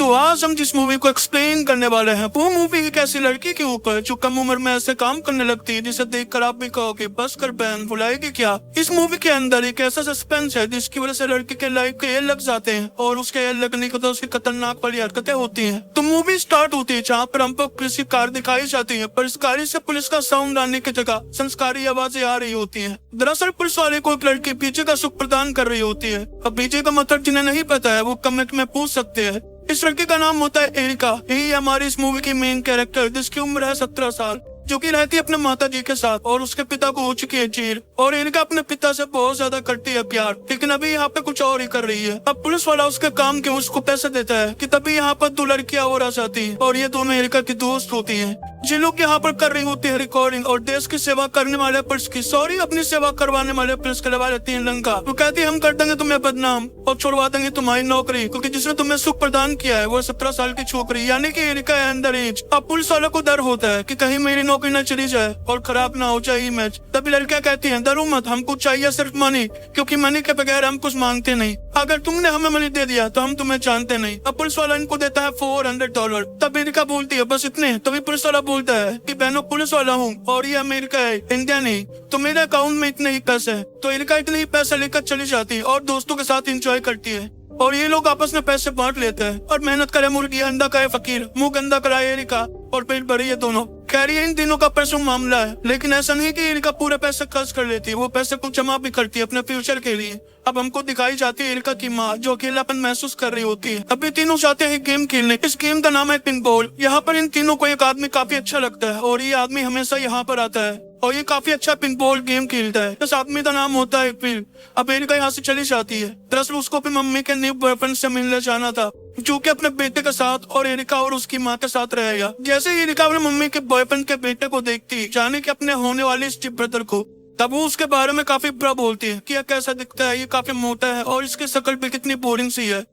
तो आज हम जिस मूवी को एक्सप्लेन करने वाले हैं वो मूवी एक ऐसी लड़की के ऊपर जो कम उम्र में ऐसे काम करने लगती है जिसे देखकर आप भी कहोगे बस कर बहन बुलाएगी क्या। इस मूवी के अंदर एक ऐसा सस्पेंस है जिसकी वजह से लड़की के लाइफ के लग जाते हैं और उसके लगने को तो उसकी खतरनाक वाली हरकतें होती हैं। तो मूवी स्टार्ट होती है जहाँ पर हमको किसी कार दिखाई जाती है पर इस कार से पुलिस का साउंड आने की जगह संस्कारी आवाजें आ रही होती है। दरअसल पुलिस वाले को एक लड़की पीछे का सुख प्रदान कर रही होती है। अब पीछे का मतलब जिन्हें नहीं पता है वो कमेंट में पूछ सकते हैं। इस लड़की का नाम होता है एरिका। यही हमारी इस मूवी की मेन कैरेक्टर जिसकी उम्र है 17 साल, जो कि रहती है अपने माता जी के साथ और उसके पिता को हो चुकी है जेल। और एरिका अपने पिता से बहुत ज्यादा करती है प्यार, लेकिन अभी यहाँ पे कुछ और ही कर रही है। अब पुलिस वाला उसके काम के उसको पैसे देता है कि तभी यहाँ पर 2 लड़कियां और आ जाती है और ये दोनों एरिका की दोस्त होती है। जिन लोग यहाँ पर कर रही होती है रिकॉर्डिंग और देश की सेवा करने वाले पुलिस की अपनी सेवा करवाने वाले पुलिस के लगा लेती है लंका। वो कहती है हम कर देंगे तुम्हें बदनाम और छुड़वा देंगे तुम्हारी नौकरी, क्योंकि जिसने तुम्हें सुख प्रदान किया है वो 17 साल की छोकरी यानी कि एरिका है अंडर एज। अब पुलिस वालों को डर होता है कि कहीं मेरी नौकरी न चली जाए और खराब ना हो जाए इमेज। तभी लड़कियां कहती हैं डरो मत, हमको चाहिए सिर्फ मनी, क्योंकि मनी के बगैर हम कुछ मांगते नहीं। अगर तुमने हमें मनी दे दिया तो हम तुम्हें जानते नहीं। अब पुलिस वाला इनको देता है $400। तब एरिका बोलती है बस इतने। तभी पुलिस वाला बोलता है कि बहनों पुलिस वाला हूँ और ये अमेरिका है इंडिया नहीं, तो मेरे अकाउंट में इतने ही पैसे हैं। तो एरिका इतने ही पैसे लेकर चली जाती है और दोस्तों के साथ एंजॉय करती है और ये लोग आपस में पैसे बांट लेते हैं। और मेहनत करे मुर्गी अंडा खाए फकीर, मुंह गंदा कराए एरिका और पेट भरी है दोनों। खैर ये इन दिनों का पैसों मामला है, लेकिन ऐसा नहीं कि एरिका पूरे पैसे खर्च कर लेती है, वो पैसे को जमा भी करती है अपने फ्यूचर के लिए। अब हमको दिखाई जाती है एरिका की माँ जो अकेलापन महसूस कर रही होती है। अभी तीनों चाहते हैं गेम खेलने। इस गेम का नाम है पिनबॉल। यहाँ पर इन तीनों को एक आदमी काफी अच्छा लगता है और ये आदमी हमेशा यहाँ पर आता है और ये काफी अच्छा पिनबॉल गेम खेलता है। इस आदमी का नाम होता है फिल। अब एरिका यहाँ से चली जाती है। दरअसल उसको अपनी मम्मी के न्यू बॉयफ्रेंड से मिलने जाना था, जो कि अपने बेटे के साथ और एरिका और उसकी माँ के साथ रहेगा। जैसे ही एरिका अपने मम्मी के बॉयफ्रेंड के बेटे को देखती जाने के अपने होने वाले स्टिप ब्रदर को, तब वो उसके बारे में काफी बुरा बोलती है कि यह कैसा दिखता है, ये काफी मोटा है और इसकी शक्ल भी कितनी बोरिंग सी है।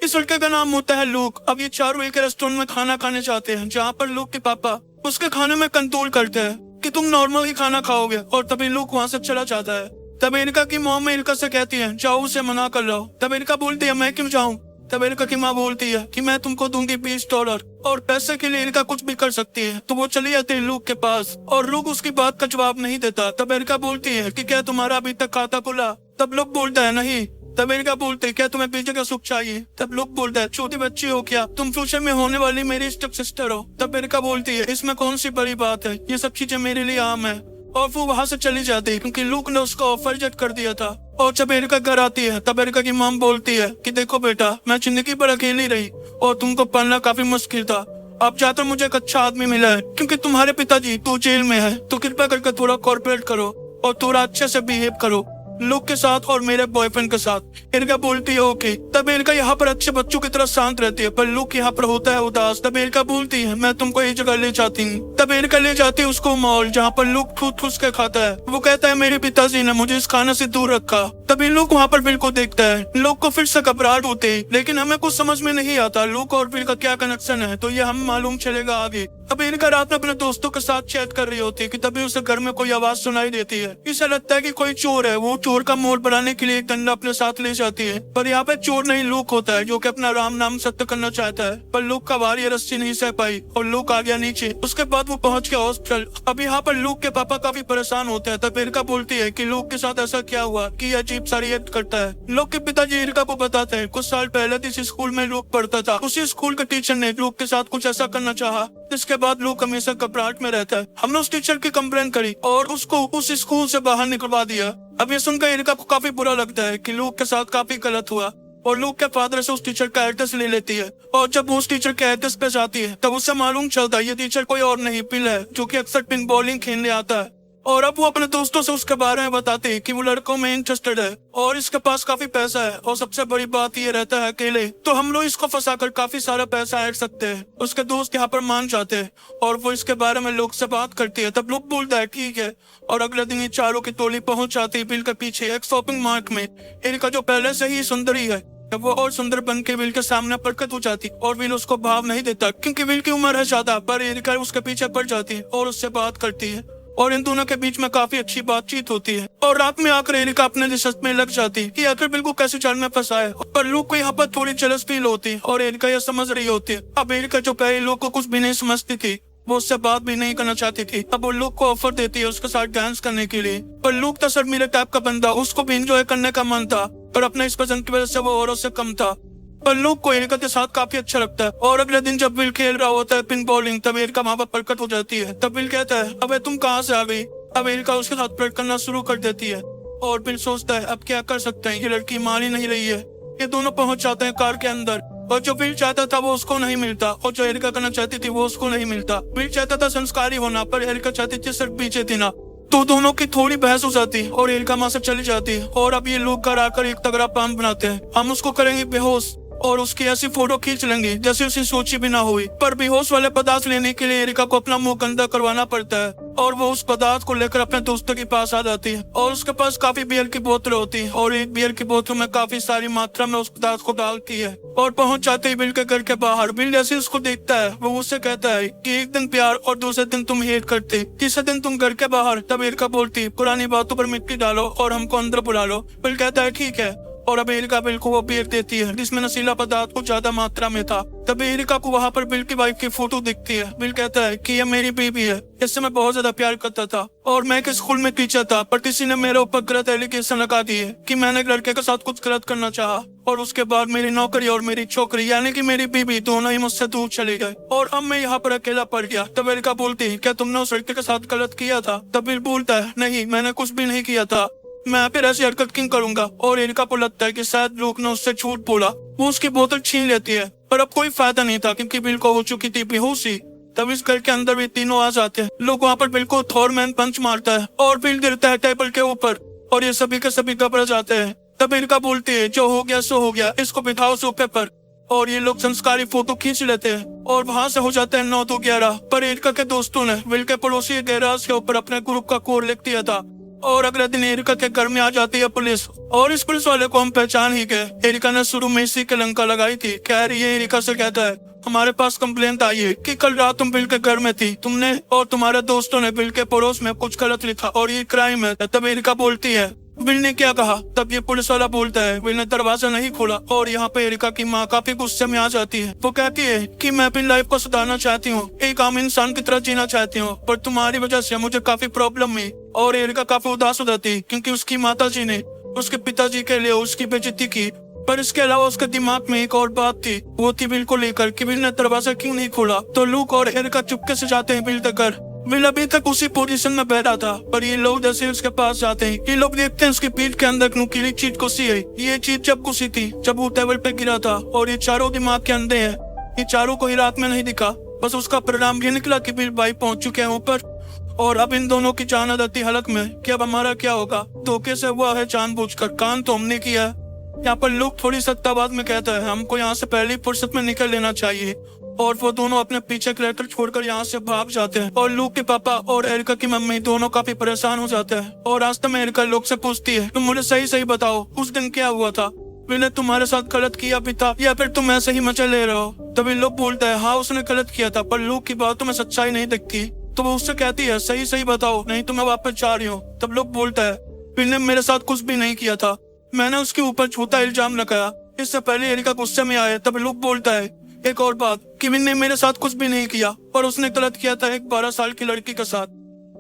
इस लड़के का नाम होता है लूक। अब ये चारों एक रेस्टोरेंट में खाना खाने जाते हैं जहाँ पर लूक के पापा उसके खाने में कंट्रोल करते हैं कि तुम नॉर्मल ही खाना खाओगे और तभी लूक वहाँ से चला जाता है। तब एरिका की मॉम एरिका से कहती है जाओ उसे मना कर लो। तब एरिका बोलती है मैं क्यों जाऊँ। तब एरिका की माँ बोलती है कि मैं तुमको दूंगी $20 और पैसे के लिए एरिका कुछ भी कर सकती है। तो वो चली जाती है लूक के पास और लूक उसकी बात का जवाब नहीं देता। तब एरिका बोलती है कि क्या तुम्हारा अभी तक खाता खुला। तब लूक बोलता है नहीं। तब एरिका बोलते क्या तुम्हें पीछे का सुख चाहिए। तब लूक बोलता है छोटी बच्ची हो क्या, तुम फ्यूचर में होने वाली मेरी स्टेप सिस्टर हो। तब एरिका बोलती है इसमें कौन सी बड़ी बात है, ये सब चीजें मेरे लिए आम है। और वो वहाँ से चली जाती है क्योंकि लूक ने उसका ऑफर रिजेक्ट कर दिया था। और जब एरिका घर आती है तब एरिका की मॉम बोलती है कि देखो बेटा मैं जिंदगी भर अकेली रही और तुमको पालना काफी मुश्किल था। अब जाकर मुझे एक अच्छा आदमी मिला है, क्योंकि तुम्हारे पिताजी तो जेल में है, तो कृपया करके थोड़ा कॉर्पोरेट करो और थोड़ा अच्छे से बिहेव करो लूक के साथ और मेरे बॉयफ्रेंड के साथ। एरिका बोलती है ओके। तब एरिका यहाँ पर अच्छे बच्चों की तरह शांत रहती है पर लूक यहाँ पर होता है उदास। तब एरिका बोलती है मैं तुमको एक जगह ले जाती हूँ। तब एरिका ले जाती है उसको मॉल जहाँ पर लूक ठूस के खाता है। वो कहता है मेरे पिताजी ने मुझे इस खाने से दूर रखा। तभी लूक वहाँ पर बिल को देखता है। लूक को फिर से घबराहट होती है, लेकिन हमें कुछ समझ में नहीं आता लूक और बिल का क्या कनेक्शन है, तो ये हम मालूम चलेगा आगे। अब एरिका रात में अपने दोस्तों के साथ चैट कर रही होती है कि तभी उसे घर में कोई आवाज सुनाई देती है। इसे लगता है कि कोई चोर है। वो चोर का मोल बनाने के लिए एक डंडा अपने साथ ले जाती है, पर यहाँ पे चोर नहीं लूक होता है जो कि अपना राम नाम सत्य करना चाहता है। पर लूक का भार ये रस्सी नहीं सह पाई और लूक आ गया नीचे। उसके बाद वो पहुंच गया हॉस्पिटल। अब यहाँ पर लूक के पापा काफी परेशान होते हैं। तब एरिका बोलती है कि लूक के साथ ऐसा क्या हुआ कि ये अजीब सारी एक्ट करता है। लूक के पिताजी एरिका को बताते हैं कुछ साल पहले जिस स्कूल में लूक पढ़ता था उसी स्कूल के टीचर ने लूक के साथ कुछ ऐसा करना चाहा, जिसके बाद लूक हमेशा घबराहट में रहता है। हमने उस टीचर की कंप्लेन करी और उसको उस स्कूल से बाहर निकलवा दिया। अब ये सुनकर एरिका को काफी बुरा लगता है कि लूक के साथ काफी गलत हुआ और लूक के फादर से उस टीचर का एड्रेस ले लेती है। और जब वो उस टीचर के एड्रेस पे जाती है तब उससे मालूम चलता है ये टीचर कोई और नहीं पिल है, जो कि अक्सर पिन बॉलिंग खेलने आता है। और अब वो अपने दोस्तों से उसके बारे में बताते हैं कि वो लड़कों में इंटरेस्टेड है और इसके पास काफी पैसा है और सबसे बड़ी बात ये रहता है अकेले, तो हम लोग इसको फंसाकर काफी सारा पैसा ऐड सकते हैं। उसके दोस्त यहाँ पर मान जाते हैं और वो इसके बारे में लोग से बात करती है। तब लोग बोलता है ठीक है। और अगले दिन ये चारों की टोली पहुंच जाती है बिल के पीछे एक शॉपिंग मार्ट में। एरिका जो पहले से ही सुंदरी है तब वो और सुंदर बन के विल के सामने प्रकट हो जाती और विल उसको भाव नहीं देता क्योंकि विल की उम्र है ज्यादा, पर एरिका उसके पीछे पड़ जाती है और उससे बात करती है। और इन दोनों के बीच में काफी अच्छी बातचीत होती है और रात में आकर एरिका अपने रिसर्च में लग जाती है कि आखिर बिल को कैसे जाल में फंसा है। पर लूक को यहाँ पर थोड़ी जेलस फील होती है और एरिका यह समझ रही होती है। अब एरिका जो पहले लूक को कुछ भी नहीं समझती थी, वो उससे बात भी नहीं करना चाहती थी, अब वो लूक को ऑफर देती है उसके साथ डांस करने के लिए। पर लूक था शर्मीले टाइप का बंदा, उसको भी इंजॉय करने का मन था, पर अपने इस पसंद की वजह से वो औरों से कम था। पर लूक को एरिका के साथ काफी अच्छा लगता है और अगले दिन जब विल खेल रहा होता है पिन बॉलिंग, तब एरिका वहाँ पर प्रकट हो जाती है। तब विल कहता है, अबे तुम कहाँ से आ गई? अब एरिका उसके साथ फ्लर्ट करना शुरू कर देती है और विल सोचता है अब क्या कर सकते हैं, ये लड़की मान ही नहीं रही है। ये दोनों पहुंच जाते हैं कार के अंदर और जो विल चाहता था वो उसको नहीं मिलता और जो एरिका करना चाहती थी वो उसको नहीं मिलता। विल चाहता था संस्कारी होना, पर एरिका चाहती थी सिर्फ पीछे देना। तो दोनों की थोड़ी बहस हो जाती और एरिका वहां से चली जाती और अब ये लोग घर आकर एक तगड़ा प्लान बनाते हैं, हम उसको करेंगे बेहोश और उसकी ऐसी फोटो खींच लेंगे जैसे उसे सोची भी ना हुई। पर बेहोश वाले पदार्थ लेने के लिए एरिका को अपना मुंह गंदा करवाना पड़ता है और वो उस पदार्थ को लेकर अपने दोस्तों के पास आ जाती है और उसके पास काफी बियर की बोतल होती है और एक बियर की बोतल में काफी सारी मात्रा में उस पदार्थ को डालती है और पहुंच जाते ही बिल के घर के बाहर बिल जैसे उसको देखता है वो उससे कहता है कि एक दिन प्यार और दूसरे दिन तुम हेट करते, तीसरे दिन तुम घर के बाहर। तब एरिका बोलती, पुरानी बातों पर मिट्टी डालो और हमको अंदर बुला लो। बिल कहता है ठीक है और अब एरिका बिल को वो बियर देती है जिसमें नशीला पदार्थ कुछ ज्यादा मात्रा में था। तब एरिका को वहाँ पर बिल की वाइफ की फोटो दिखती है। बिल कहता है कि ये मेरी बीवी है, इससे मैं बहुत ज्यादा प्यार करता था और मैं एक स्कूल में टीचर था, पर किसी ने मेरे ऊपर गलत एलिगेशन लगा दिए कि मैंने एक लड़के के साथ कुछ गलत करना चाहा और उसके बाद मेरी नौकरी और मेरी छोकरी यानी कि मेरी बीवी दोनों ही मुझसे दूर चले गए और अब मैं यहाँ पर अकेला पड़ गया। तब एरिका बोलती है, क्या तुमने उस लड़के के साथ गलत किया था? तब बिल बोलता है, नहीं मैंने कुछ भी नहीं किया था, मैं फिर ऐसी हरकत क्यों करूंगा? और एरिका को लगता है कि शायद लूक ने उससे झूठ बोला। वो उसकी बोतल छीन लेती है पर अब कोई फायदा नहीं था क्योंकि बिल को हो चुकी थी बेहोशी। तब इस घर के अंदर भी तीनों आ जाते हैं। लोग वहाँ पर बिल को थॉरमैन पंच मारता है और बिल गिरता है टेबल के ऊपर और ये सभी के सभी घबरा जाते हैं। तब एरिका बोलती है, जो हो गया सो हो गया, इसको बिठाओ सोफे पर। और ये लोग संस्कारी फोटो खींच लेते हैं और वहाँ से हो जाते हैं 9 to 11। पर एरिका के दोस्तों ने विल के पड़ोसी गैराज के ऊपर अपने ग्रुप का कोड लिख दिया था और अगले दिन एरिका के घर में आ जाती है पुलिस और इस पुलिस वाले को हम पहचान ही गए। एरिका ने शुरू में इसी के लंका लगाई थी। खैर ये एरिका से कहता है, हमारे पास कंप्लेंट आई है कि कल रात तुम बिल के घर में थी, तुमने और तुम्हारे दोस्तों ने बिल के पड़ोस में कुछ गलत लिखा और ये क्राइम है। तब एरिका बोलती है, विल ने क्या कहा? तब ये पुलिस वाला बोलता है, विल ने दरवाजा नहीं खोला और यहाँ पे एरिका की माँ काफी गुस्से में आ जाती है। वो कहती है कि मैं अपनी लाइफ को सुधारना चाहती हूँ, एक आम इंसान की तरह जीना चाहती हूँ, पर तुम्हारी वजह से मुझे काफी प्रॉब्लम हुई। और एरिका काफी उदास हो जाती है क्योंकि उसकी माताजी ने उसके पिताजी के लिए उसकी बेइज्जती की। पर इसके अलावा उसके दिमाग में एक और बात थी, वो थी बिल को लेकर कि बिल ने दरवाजा क्यों नहीं खोला। तो लूक और एरिका चुपके से जाते हैं बिल तक घर। विल अभी तक उसी पोजीशन में बैठा था पर ये लोग जैसे उसके पास जाते हैं, ये लोग देखते हैं उसकी पीठ के अंदर नुकीली चीज घुसी है। ये चीज जब घुसी थी जब वो टेबल पे गिरा था और ये चारों दिमाग के अंधे हैं। ये चारों को ही रात में नहीं दिखा, बस उसका परिणाम ये निकला कि बिल भाई पहुंच चुके हैं ऊपर और अब इन दोनों की जान आती हलक में कि अब हमारा क्या होगा। धोखे से हुआ है जानबूझकर, कान तो हमने किया है। यहाँ पर लूक थोड़ी सत्तावाद में कहता है, हमको यहाँ से पहली फुर्सत में निकल लेना चाहिए और वो दोनों अपने पीछे का लेटर छोड़कर यहाँ से भाग जाते हैं। और लूक के पापा और एरिका की मम्मी दोनों काफी परेशान हो जाते हैं और रास्ते में एरिका लूक से पूछती है, तुम मुझे सही सही बताओ उस दिन क्या हुआ था? मैंने तुम्हारे साथ गलत किया भी था या फिर तुम ऐसे ही मजे ले रहे हो? तभी लूक बोलता है, हाँ उसने गलत किया था, पर लूक की बातों में सच्चाई नहीं दिखती। तो वो उससे कहती है, सही सही बताओ नहीं तो मैं वापस जा रही हूँ। तब लूक बोलता है, बिल ने मेरे साथ कुछ भी नहीं किया था, मैंने उसके ऊपर झूठा इल्जाम लगाया। इससे पहले एरिका गुस्से में आया। तब लूक बोलता है, एक और बात कि बिल ने मेरे साथ कुछ भी नहीं किया और उसने गलत किया था एक 12 साल की लड़की के साथ।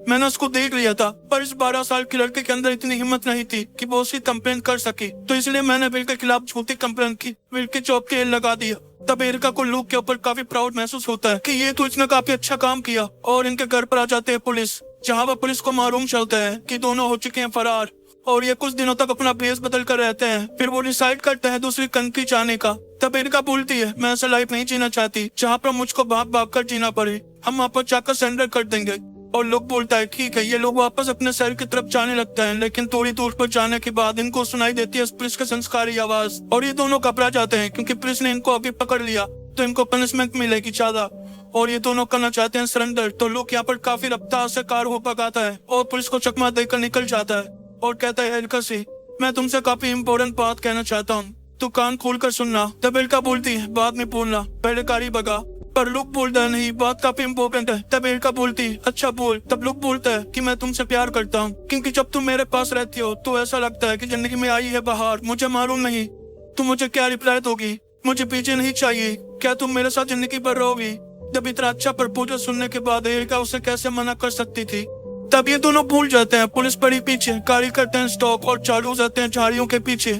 मैंने उसको देख लिया था पर इस 12 साल की लड़के के अंदर इतनी हिम्मत नहीं थी कि वो उसकी कंप्लेन कर सके, तो इसलिए मैंने बिल के खिलाफ झूठी कंप्लेन की, बिल के जॉब के लगा दिया। तब एरिका को लूक के ऊपर काफी प्राउड महसूस होता है कि ये तो इसने काफी अच्छा काम किया। और इनके घर पर आ जाते हैं पुलिस, जहाँ वह पुलिस को मालूम चलता है कि दोनों हो चुके हैं फरार और ये कुछ दिनों तक अपना भेस बदल कर रहते हैं। फिर वो डिसाइड करते हैं दूसरी कंट्री जाने का। तब एरिका बोलती है, मैं ऐसा लाइफ नहीं जीना चाहती जहाँ पर मुझको भाग भाग कर जीना पड़े, हम वापस जाकर सरेंडर कर देंगे। और लूक बोलता है, ठीक है। ये लोग वापस अपने शहर की तरफ जाने लगते हैं, लेकिन थोड़ी दूर पर जाने के बाद इनको सुनाई देती है पुलिस के संस्कारी आवाज और ये दोनों घबरा जाते हैं क्योंकि पुलिस ने इनको अभी पकड़ लिया तो इनको पनिशमेंट मिलेगी ज्यादा और ये दोनों करना चाहते हैं सरेंडर। तो लूक यहाँ पर काफी रफ्तार से कार हो पकाता है और पुलिस को चकमा देकर निकल जाता है और कहता है, एरिका से मैं तुमसे काफी इम्पोर्टेंट बात कहना चाहता हूँ, तू कान खोल कर सुनना। तब एरिका बोलती है, बाद में बोलना, पहले कार ही भगा। पर लुक बोलता है नहीं, बात काफी इम्पोर्टेंट है। तब एरिका बोलती अच्छा बोल। तब लुक बोलता है कि मैं तुमसे प्यार करता हूँ, क्योंकि जब तुम मेरे पास रहती हो तो ऐसा लगता है कि जिंदगी में आई है बाहर। मुझे मालूम नहीं तुम मुझे क्या रिप्लाई दोगी। मुझे पीछे नहीं चाहिए, क्या तुम मेरे साथ जिंदगी भर रहोगी। जब इतना अच्छा प्रपोजल सुनने के बाद एरिका उसे कैसे मना कर सकती थी। तब ये दोनों भूल जाते हैं। पुलिस पड़ी पीछे, गाड़ी करते हैं स्टॉप और चालू हो जाते हैं झाड़ियों के पीछे,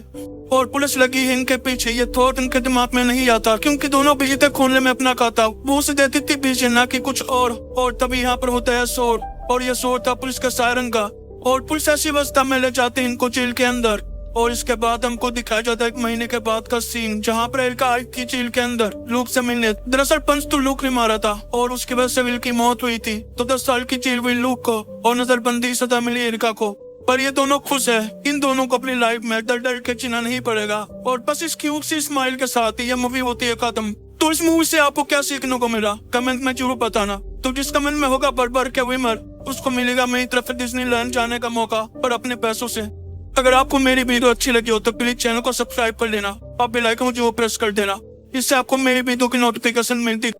और पुलिस लगी है इनके पीछे। ये थॉट इनके दिमाग में नहीं आता, क्योंकि दोनों बिजी थे खोलने में अपना खाता। वो उसे देती थी पीछे, ना कि कुछ और तभी यहाँ पर होता है शोर, और ये शोर था पुलिस का सायरन का। और पुलिस ऐसी अवस्था में ले जाते हैं इनको जेल के अंदर। और इसके बाद हमको दिखाया जाता है 1 महीने के बाद का सीन, जहाँ पर एरिका आई थी जेल के अंदर लूक से मिलने। दरअसल पंच तो लूक ने मारा था और उसकी वजह से विल की मौत हुई थी, तो 10 साल की जेल हुई लूक को और नजरबंदी सजा मिली एरिका को। पर ये दोनों खुश है। इन दोनों को अपनी लाइफ में डर डर के जीना नहीं पड़ेगा, और बस इस क्यूट सी स्माइल के साथ ये मूवी होती है खत्म। तो इस मूवी से आपको क्या सीखने को मिला कमेंट में जरूर बताना। तो जिस कमेंट में होगा बर्बर के विनर, उसको मिलेगा मेरी तरफ से डिज्नीलैंड जाने का मौका, पर अपने पैसों से। अगर आपको मेरी वीडियो अच्छी लगी हो तो प्लीज चैनल को सब्सक्राइब कर लेना और बेल आइकन को जो प्रेस कर देना, इससे आपको मेरी वीडियो की नोटिफिकेशन मिलती